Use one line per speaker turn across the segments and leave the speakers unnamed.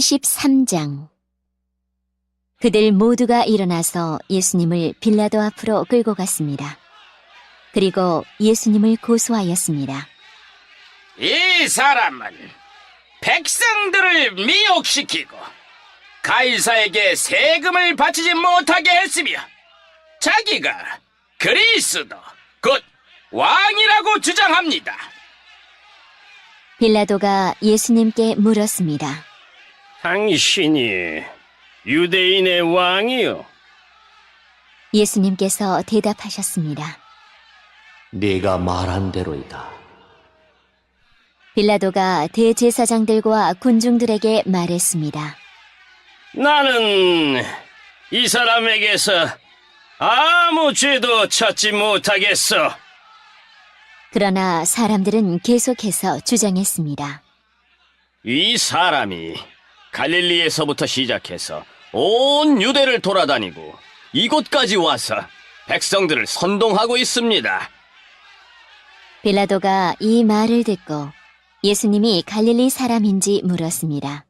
33장. 그들 모두가 일어나서 예수님을 빌라도 앞으로 끌고 갔습니다. 그리고 예수님을 고소하였습니다.
이 사람은 백성들을 미혹시키고 가이사에게 세금을 바치지 못하게 했으며 자기가 그리스도 곧 왕이라고 주장합니다.
빌라도가 예수님께 물었습니다.
당신이 유대인의 왕이요?
예수님께서 대답하셨습니다.
네가 말한 대로이다.
빌라도가 대제사장들과 군중들에게 말했습니다.
나는 이 사람에게서 아무 죄도 찾지 못하겠어.
그러나 사람들은 계속해서 주장했습니다.
이 사람이 갈릴리에서부터 시작해서 온 유대를 돌아다니고 이곳까지 와서 백성들을 선동하고 있습니다.
빌라도가 이 말을 듣고 예수님이 갈릴리 사람인지 물었습니다.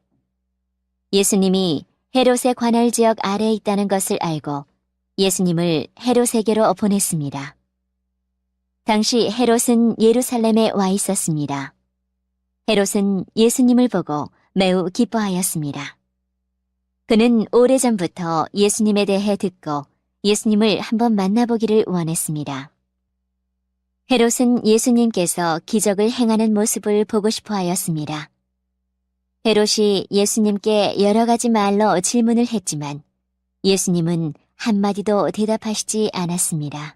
예수님이 헤롯의 관할 지역 아래에 있다는 것을 알고 예수님을 헤롯에게로 보냈습니다. 당시 헤롯은 예루살렘에 와 있었습니다. 헤롯은 예수님을 보고 매우 기뻐하였습니다. 그는 오래전부터 예수님에 대해 듣고 예수님을 한번 만나보기를 원했습니다. 헤롯은 예수님께서 기적을 행하는 모습을 보고 싶어 하였습니다. 헤롯이 예수님께 여러 가지 말로 질문을 했지만 예수님은 한마디도 대답하시지 않았습니다.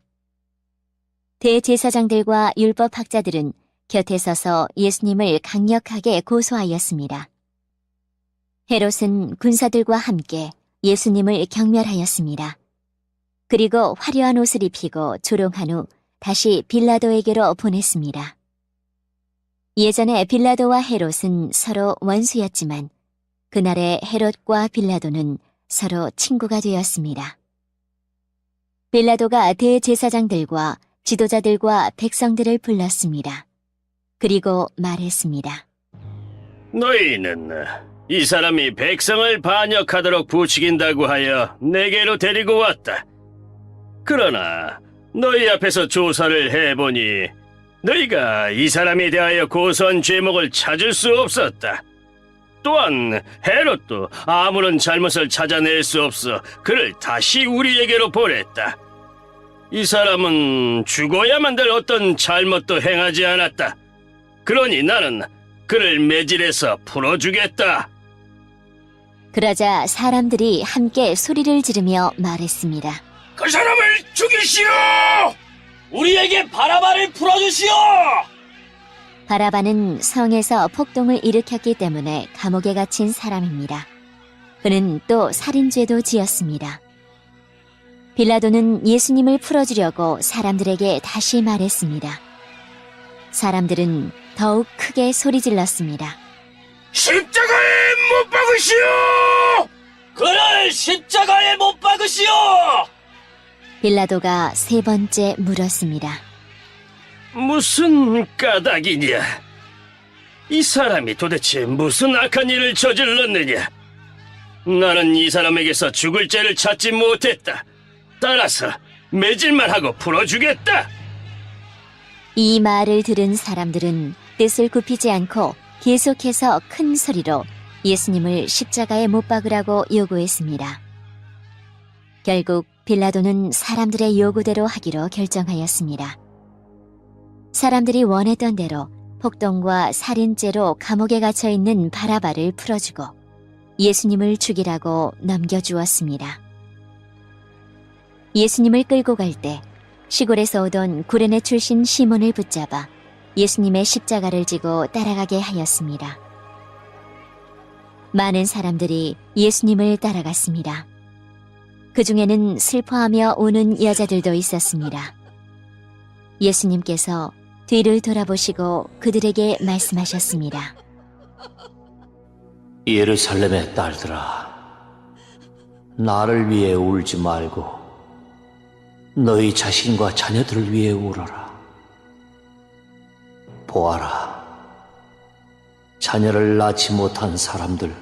대제사장들과 율법학자들은 곁에 서서 예수님을 강력하게 고소하였습니다. 헤롯은 군사들과 함께 예수님을 경멸하였습니다. 그리고 화려한 옷을 입히고 조롱한 후 다시 빌라도에게로 보냈습니다. 예전에 빌라도와 헤롯은 서로 원수였지만 그날의 헤롯과 빌라도는 서로 친구가 되었습니다. 빌라도가 대제사장들과 지도자들과 백성들을 불렀습니다. 그리고 말했습니다.
너희는 이 사람이 백성을 반역하도록 부추긴다고 하여 내게로 데리고 왔다. 그러나 너희 앞에서 조사를 해보니 너희가 이 사람에 대하여 고소한 죄목을 찾을 수 없었다. 또한 헤롯도 아무런 잘못을 찾아낼 수 없어 그를 다시 우리에게로 보냈다. 이 사람은 죽어야만 될 어떤 잘못도 행하지 않았다. 그러니 나는 그를 매질해서 풀어주겠다.
그러자 사람들이 함께 소리를 지르며 말했습니다.
그 사람을 죽이시오! 우리에게 바라바를 풀어주시오!
바라바는 성에서 폭동을 일으켰기 때문에 감옥에 갇힌 사람입니다. 그는 또 살인죄도 지었습니다. 빌라도는 예수님을 풀어주려고 사람들에게 다시 말했습니다. 사람들은 더욱 크게 소리질렀습니다.
십자가에 못 박으시오! 그를 십자가에 못 박으시오!
빌라도가 세 번째 물었습니다.
무슨 까닭이냐? 이 사람이 도대체 무슨 악한 일을 저질렀느냐? 나는 이 사람에게서 죽을 죄를 찾지 못했다. 따라서 매질만 하고 풀어주겠다.
이 말을 들은 사람들은 뜻을 굽히지 않고 계속해서 큰 소리로 예수님을 십자가에 못 박으라고 요구했습니다. 결국 빌라도는 사람들의 요구대로 하기로 결정하였습니다. 사람들이 원했던 대로 폭동과 살인죄로 감옥에 갇혀 있는 바라바를 풀어주고 예수님을 죽이라고 넘겨주었습니다. 예수님을 끌고 갈 때 시골에서 오던 구레네 출신 시몬을 붙잡아 예수님의 십자가를 지고 따라가게 하였습니다. 많은 사람들이 예수님을 따라갔습니다. 그 중에는 슬퍼하며 우는 여자들도 있었습니다. 예수님께서 뒤를 돌아보시고 그들에게 말씀하셨습니다.
예루살렘의 딸들아, 나를 위해 울지 말고 너희 자신과 자녀들을 위해 울어라. 보아라, 자녀를 낳지 못한 사람들,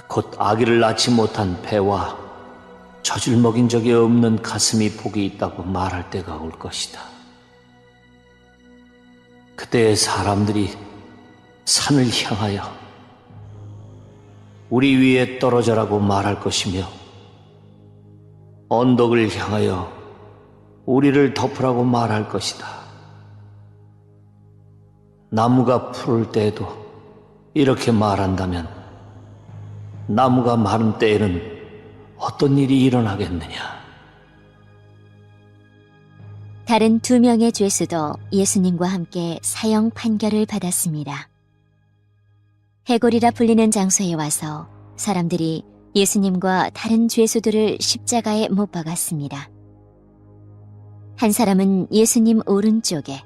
곧 아기를 낳지 못한 배와 젖을 먹인 적이 없는 가슴이 복이 있다고 말할 때가 올 것이다. 그때 사람들이 산을 향하여 우리 위에 떨어져라고 말할 것이며 언덕을 향하여 우리를 덮으라고 말할 것이다. 나무가 푸를 때에도 이렇게 말한다면 나무가 마른 때에는 어떤 일이 일어나겠느냐?
다른 2명의 죄수도 예수님과 함께 사형 판결을 받았습니다. 해골이라 불리는 장소에 와서 사람들이 예수님과 다른 죄수들을 십자가에 못 박았습니다. 한 사람은 예수님 오른쪽에,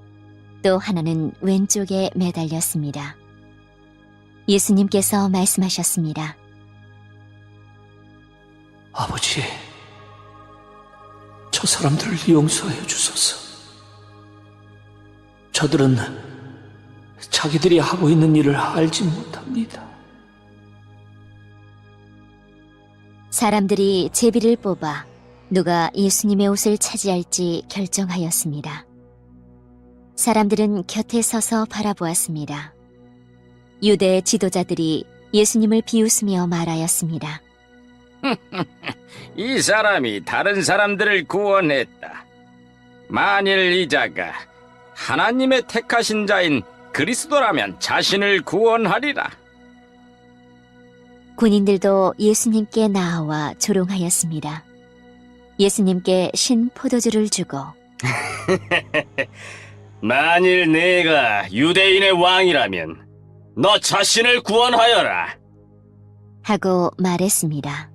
또 하나는 왼쪽에 매달렸습니다. 예수님께서 말씀하셨습니다.
아버지, 저 사람들을 용서하여 주소서. 저들은 자기들이 하고 있는 일을 알지 못합니다.
사람들이 제비를 뽑아 누가 예수님의 옷을 차지할지 결정하였습니다. 사람들은 곁에 서서 바라보았습니다. 유대 지도자들이 예수님을 비웃으며 말하였습니다.
이 사람이 다른 사람들을 구원했다. 만일 이 자가 하나님의 택하신 자인 그리스도라면 자신을 구원하리라.
군인들도 예수님께 나아와 조롱하였습니다. 예수님께 신 포도주를 주고
만일 내가 유대인의 왕이라면 너 자신을 구원하여라.
하고 말했습니다.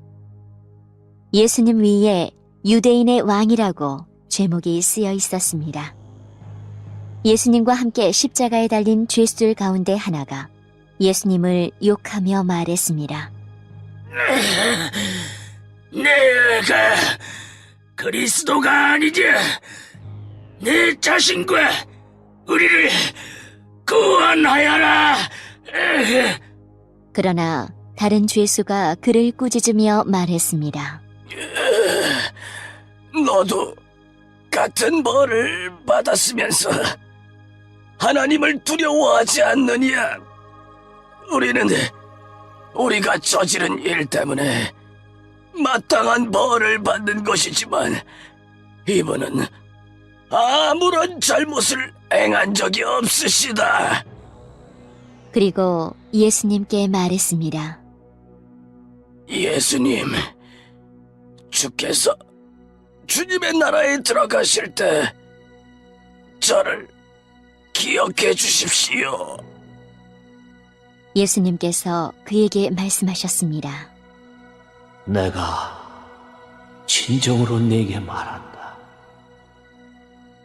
예수님 위에 유대인의 왕이라고 제목이 쓰여 있었습니다. 예수님과 함께 십자가에 달린 죄수들 가운데 하나가 예수님을 욕하며 말했습니다.
내가 그리스도가 아니냐? 내 자신과 우리를 구원하여라.
그러나 다른 죄수가 그를 꾸짖으며 말했습니다.
너도 같은 벌을 받았으면서 하나님을 두려워하지 않느냐? 우리는 우리가 저지른 일 때문에 마땅한 벌을 받는 것이지만 이분은 아무런 잘못을 행한 적이 없으시다.
그리고 예수님께 말했습니다.
예수님, 주께서 주님의 나라에 들어가실 때 저를 기억해 주십시오.
예수님께서 그에게 말씀하셨습니다.
내가 진정으로 네게 말한다.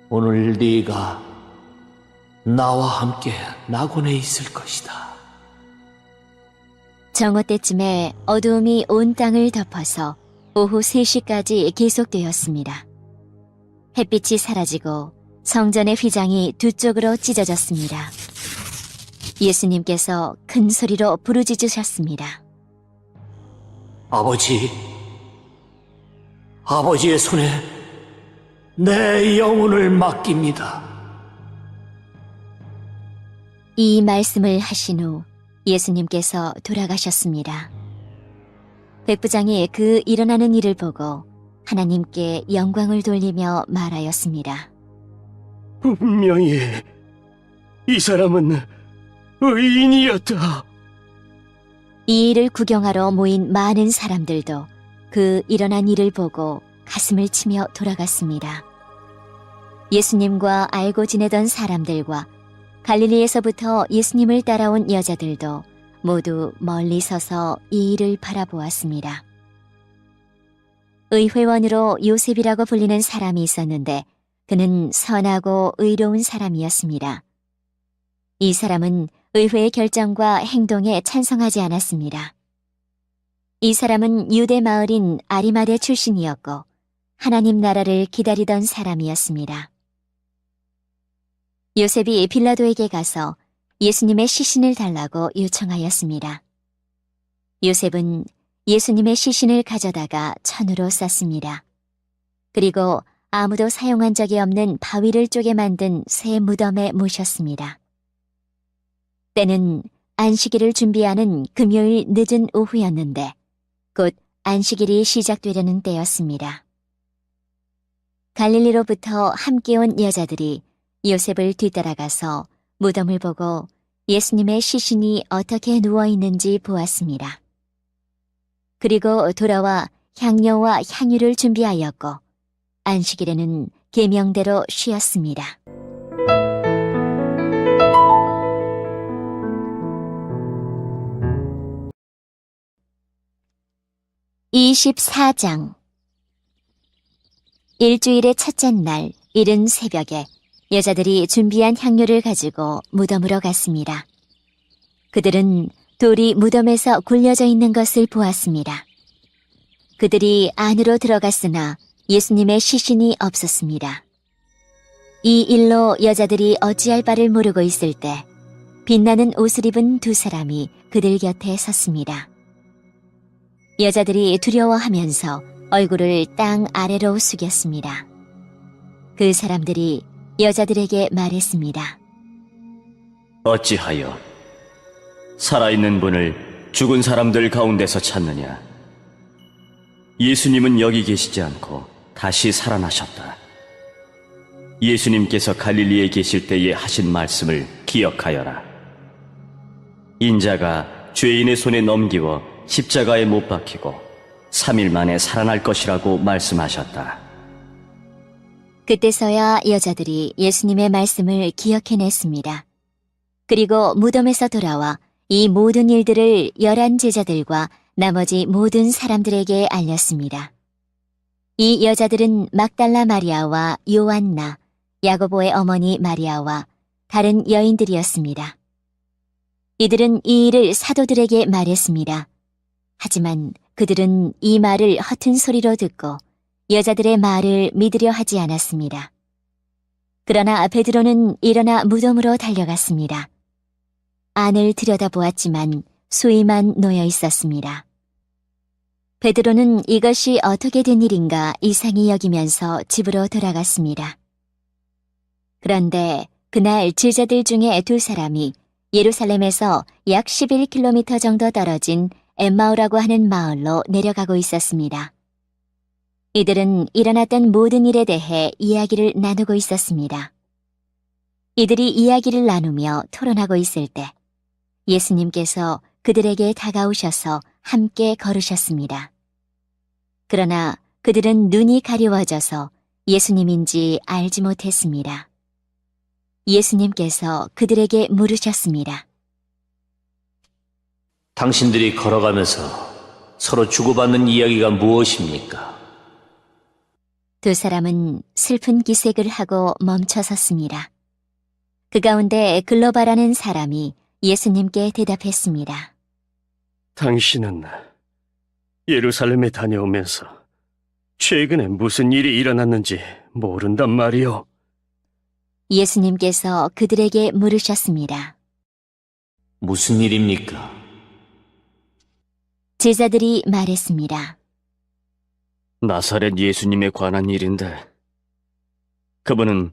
오늘 네가 나와 함께 낙원에 있을 것이다.
정오 때쯤에 어두움이 온 땅을 덮어서 오후 3시까지 계속되었습니다. 햇빛이 사라지고 성전의 휘장이 두 쪽으로 찢어졌습니다. 예수님께서 큰 소리로 부르짖으셨습니다.
아버지의 손에 내 영혼을 맡깁니다.
이 말씀을 하신 후 예수님께서 돌아가셨습니다. 백부장이 그 일어나는 일을 보고 하나님께 영광을 돌리며 말하였습니다.
분명히 이 사람은 의인이었다.
이 일을 구경하러 모인 많은 사람들도 그 일어난 일을 보고 가슴을 치며 돌아갔습니다. 예수님과 알고 지내던 사람들과 갈릴리에서부터 예수님을 따라온 여자들도 모두 멀리 서서 이 일을 바라보았습니다. 의회원으로 요셉이라고 불리는 사람이 있었는데 그는 선하고 의로운 사람이었습니다. 이 사람은 의회의 결정과 행동에 찬성하지 않았습니다. 이 사람은 유대 마을인 아리마대 출신이었고 하나님 나라를 기다리던 사람이었습니다. 요셉이 빌라도에게 가서 예수님의 시신을 달라고 요청하였습니다. 요셉은 예수님의 시신을 가져다가 천으로 쌌습니다. 그리고 아무도 사용한 적이 없는 바위를 쪼개 만든 새 무덤에 모셨습니다. 때는 안식일을 준비하는 금요일 늦은 오후였는데 곧 안식일이 시작되려는 때였습니다. 갈릴리로부터 함께 온 여자들이 요셉을 뒤따라가서 무덤을 보고 예수님의 시신이 어떻게 누워 있는지 보았습니다. 그리고 돌아와 향료와 향유를 준비하였고 안식일에는 계명대로 쉬었습니다. 24장 일주일의 첫째 날 이른 새벽에 여자들이 준비한 향료를 가지고 무덤으로 갔습니다. 그들은 돌이 무덤에서 굴려져 있는 것을 보았습니다. 그들이 안으로 들어갔으나 예수님의 시신이 없었습니다. 이 일로 여자들이 어찌할 바를 모르고 있을 때 빛나는 옷을 입은 두 사람이 그들 곁에 섰습니다. 여자들이 두려워하면서 얼굴을 땅 아래로 숙였습니다. 그 사람들이 여자들에게 말했습니다.
어찌하여 살아있는 분을 죽은 사람들 가운데서 찾느냐? 예수님은 여기 계시지 않고 다시 살아나셨다. 예수님께서 갈릴리에 계실 때에 하신 말씀을 기억하여라. 인자가 죄인의 손에 넘기워 십자가에 못 박히고 3일 만에 살아날 것이라고 말씀하셨다.
그때서야 여자들이 예수님의 말씀을 기억해냈습니다. 그리고 무덤에서 돌아와 이 모든 일들을 11 제자들과 나머지 모든 사람들에게 알렸습니다. 이 여자들은 막달라 마리아와 요한나, 야고보의 어머니 마리아와 다른 여인들이었습니다. 이들은 이 일을 사도들에게 말했습니다. 하지만 그들은 이 말을 허튼 소리로 듣고 여자들의 말을 믿으려 하지 않았습니다. 그러나 베드로는 일어나 무덤으로 달려갔습니다. 안을 들여다보았지만 수의만 놓여 있었습니다. 베드로는 이것이 어떻게 된 일인가 이상히 여기면서 집으로 돌아갔습니다. 그런데 그날 제자들 중에 두 사람이 예루살렘에서 약 11km 정도 떨어진 엠마오라고 하는 마을로 내려가고 있었습니다. 이들은 일어났던 모든 일에 대해 이야기를 나누고 있었습니다. 이들이 이야기를 나누며 토론하고 있을 때 예수님께서 그들에게 다가오셔서 함께 걸으셨습니다. 그러나 그들은 눈이 가려워져서 예수님인지 알지 못했습니다. 예수님께서 그들에게 물으셨습니다.
당신들이 걸어가면서 서로 주고받는 이야기가 무엇입니까?
두 사람은 슬픈 기색을 하고 멈춰 섰습니다. 그 가운데 글로바라는 사람이 예수님께 대답했습니다.
당신은 예루살렘에 다녀오면서 최근에 무슨 일이 일어났는지 모른단 말이오.
예수님께서 그들에게 물으셨습니다.
무슨 일입니까?
제자들이 말했습니다.
나사렛 예수님에 관한 일인데, 그분은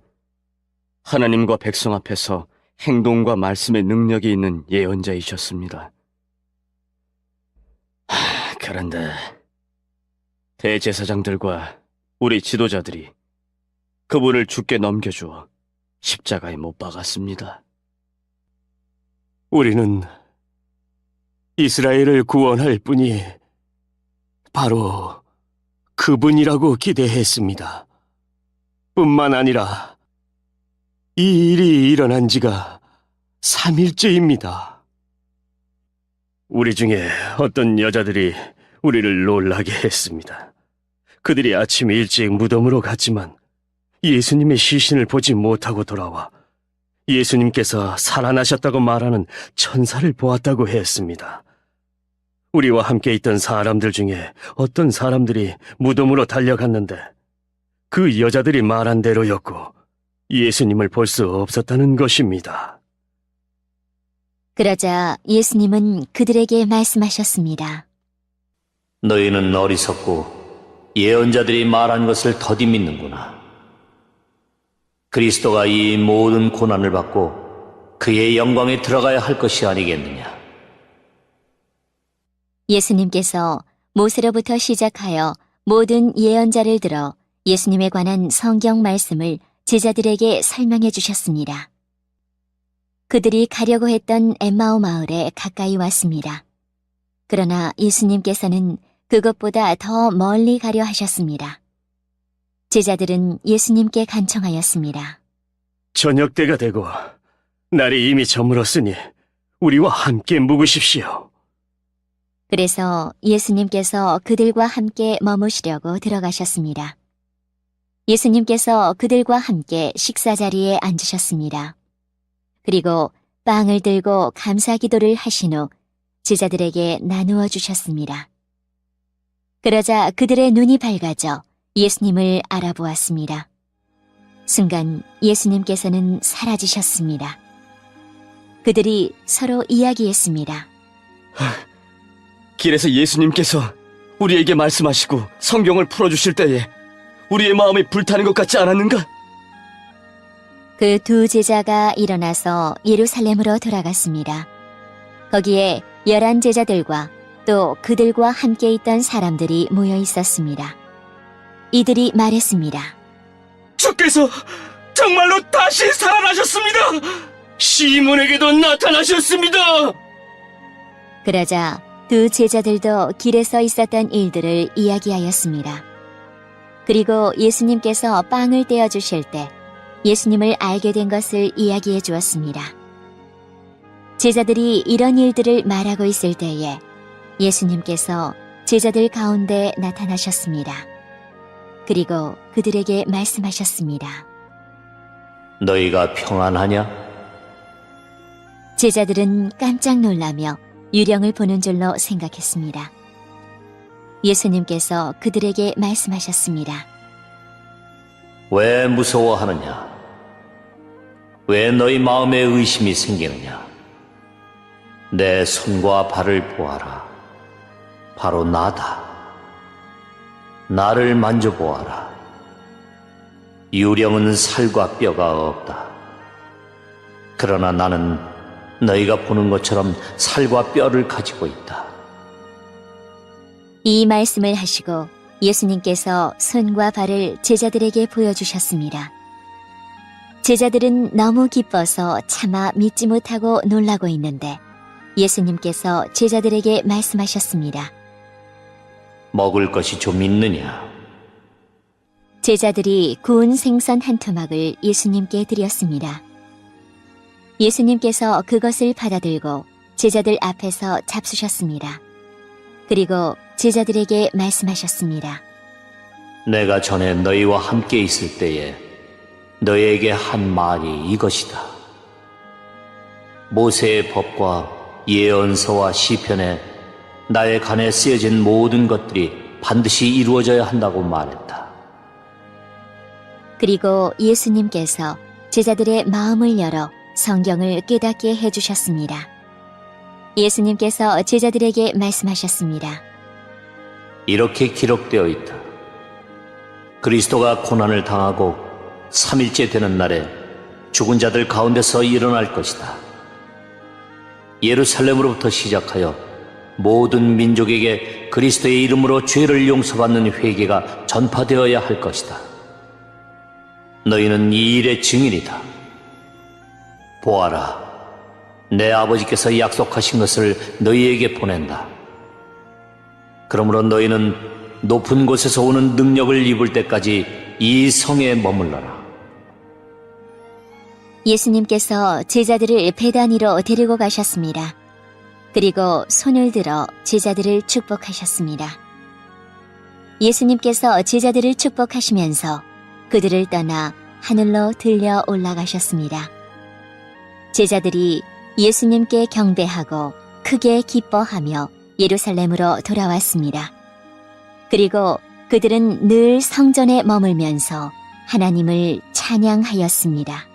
하나님과 백성 앞에서 행동과 말씀의 능력이 있는 예언자이셨습니다. 그런데 대제사장들과 우리 지도자들이 그분을 죽게 넘겨주어 십자가에 못 박았습니다.
우리는 이스라엘을 구원할 분이 바로 그분이라고 기대했습니다. 뿐만 아니라 이 일이 일어난 지가 3일째입니다. 우리 중에 어떤 여자들이 우리를 놀라게 했습니다. 그들이 아침 일찍 무덤으로 갔지만 예수님의 시신을 보지 못하고 돌아와 예수님께서 살아나셨다고 말하는 천사를 보았다고 했습니다. 우리와 함께 있던 사람들 중에 어떤 사람들이 무덤으로 달려갔는데 그 여자들이 말한 대로였고 예수님을 볼 수 없었다는 것입니다.
그러자 예수님은 그들에게 말씀하셨습니다.
너희는 어리석고 예언자들이 말한 것을 더디 믿는구나. 그리스도가 이 모든 고난을 받고 그의 영광에 들어가야 할 것이 아니겠느냐.
예수님께서 모세로부터 시작하여 모든 예언자를 들어 예수님에 관한 성경 말씀을 제자들에게 설명해 주셨습니다. 그들이 가려고 했던 엠마오 마을에 가까이 왔습니다. 그러나 예수님께서는 그것보다 더 멀리 가려 하셨습니다. 제자들은 예수님께 간청하였습니다.
저녁 때가 되고 날이 이미 저물었으니 우리와 함께 묵으십시오.
그래서 예수님께서 그들과 함께 머무시려고 들어가셨습니다. 예수님께서 그들과 함께 식사 자리에 앉으셨습니다. 그리고 빵을 들고 감사 기도를 하신 후 제자들에게 나누어 주셨습니다. 그러자 그들의 눈이 밝아져 예수님을 알아보았습니다. 순간 예수님께서는 사라지셨습니다. 그들이 서로 이야기했습니다.
길에서 예수님께서 우리에게 말씀하시고 성경을 풀어주실 때에 우리의 마음이 불타는 것 같지 않았는가?
그 두 제자가 일어나서 예루살렘으로 돌아갔습니다. 거기에 11 제자들과 또 그들과 함께 있던 사람들이 모여 있었습니다. 이들이 말했습니다.
주께서 정말로 다시 살아나셨습니다. 시몬에게도 나타나셨습니다.
그러자 두 제자들도 길에서 있었던 일들을 이야기하였습니다. 그리고 예수님께서 빵을 떼어주실 때 예수님을 알게 된 것을 이야기해 주었습니다. 제자들이 이런 일들을 말하고 있을 때에 예수님께서 제자들 가운데 나타나셨습니다. 그리고 그들에게 말씀하셨습니다.
너희가 평안하냐?
제자들은 깜짝 놀라며 유령을 보는 줄로 생각했습니다. 예수님께서 그들에게 말씀하셨습니다.
왜 무서워하느냐? 왜 너희 마음에 의심이 생기느냐? 내 손과 발을 보아라. 바로 나다. 나를 만져보아라. 유령은 살과 뼈가 없다. 그러나 나는 너희가 보는 것처럼 살과 뼈를 가지고 있다.
이 말씀을 하시고 예수님께서 손과 발을 제자들에게 보여주셨습니다. 제자들은 너무 기뻐서 차마 믿지 못하고 놀라고 있는데 예수님께서 제자들에게 말씀하셨습니다.
먹을 것이 좀 있느냐?
제자들이 구운 생선 한 토막을 예수님께 드렸습니다. 예수님께서 그것을 받아들고 제자들 앞에서 잡수셨습니다. 그리고 제자들에게 말씀하셨습니다.
내가 전에 너희와 함께 있을 때에 너희에게 한 말이 이것이다. 모세의 법과 예언서와 시편에 나의 간에 쓰여진 모든 것들이 반드시 이루어져야 한다고 말했다.
그리고 예수님께서 제자들의 마음을 열어 성경을 깨닫게 해주셨습니다. 예수님께서 제자들에게 말씀하셨습니다.
이렇게 기록되어 있다. 그리스도가 고난을 당하고 3일째 되는 날에 죽은 자들 가운데서 일어날 것이다. 예루살렘으로부터 시작하여 모든 민족에게 그리스도의 이름으로 죄를 용서받는 회개가 전파되어야 할 것이다. 너희는 이 일의 증인이다. 보아라, 내 아버지께서 약속하신 것을 너희에게 보낸다. 그러므로 너희는 높은 곳에서 오는 능력을 입을 때까지 이 성에 머물러라.
예수님께서 제자들을 베단 위로 데리고 가셨습니다. 그리고 손을 들어 제자들을 축복하셨습니다. 예수님께서 제자들을 축복하시면서 그들을 떠나 하늘로 들려 올라가셨습니다. 제자들이 예수님께 경배하고 크게 기뻐하며 예루살렘으로 돌아왔습니다. 그리고 그들은 늘 성전에 머물면서 하나님을 찬양하였습니다.